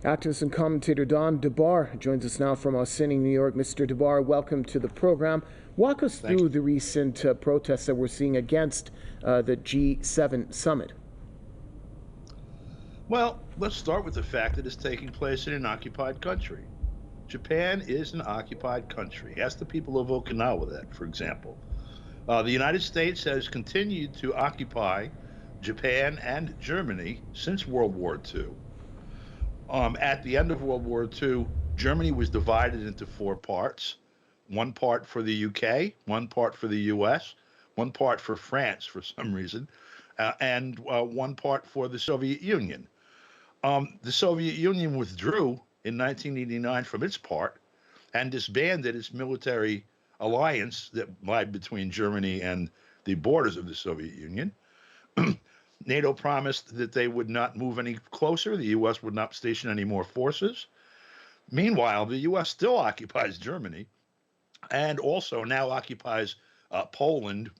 Activist and commentator Don DeBar joins us now from Austin, New York. Mr. DeBar, welcome to the program. Walk us through the recent protests that we're seeing against the G7 summit. Well, let's start with the fact that it's taking place in an occupied country. Japan is an occupied country. Ask the people of Okinawa that, for example. The United States has continued to occupy Japan and Germany since World War II. At the end of World War II, Germany was divided into four parts. One part for the UK, one part for the US, one part for France for some reason, and one part for the Soviet Union. The Soviet Union withdrew in 1989 from its part and disbanded its military alliance that lied between Germany and the borders of the Soviet Union. NATO promised that they would not move any closer. The U.S. would not station any more forces. Meanwhile, the U.S. still occupies Germany and also now occupies Poland.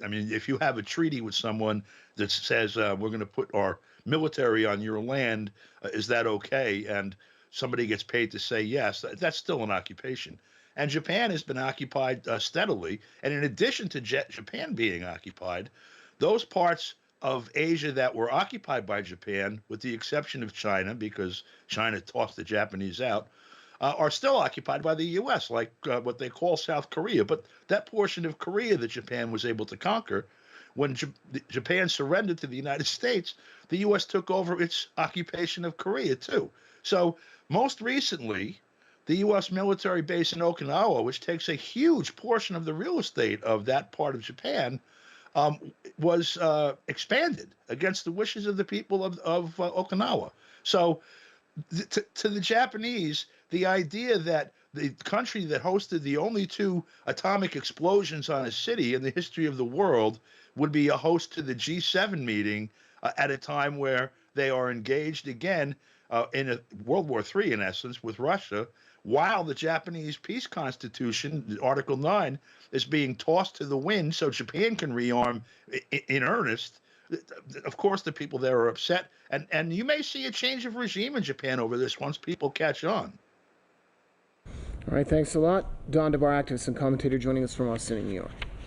I mean, if you have a treaty with someone that says we're going to put our military on your land, is that okay? And somebody gets paid to say yes, that's still an occupation. And Japan has been occupied steadily. And in addition to Japan being occupied, those parts of Asia that were occupied by Japan, with the exception of China, because China tossed the Japanese out, are still occupied by the U.S., like what they call South Korea. But that portion of Korea that Japan was able to conquer, when Japan surrendered to the United States, the U.S. took over its occupation of Korea, too. So most recently, the U.S. military base in Okinawa, which takes a huge portion of the real estate of that part of Japan, was expanded against the wishes of the people of Okinawa. So to the Japanese, the idea that the country that hosted the only two atomic explosions on a city in the history of the world would be a host to the G7 meeting at a time where they are engaged again in a World War III, in essence, with Russia, while the Japanese peace constitution, Article 9, is being tossed to the wind so Japan can rearm in earnest. Of course, the people there are upset, and you may see a change of regime in Japan over this once people catch on. All right, thanks a lot. Don DeBar, activist and commentator, joining us from Austin, New York.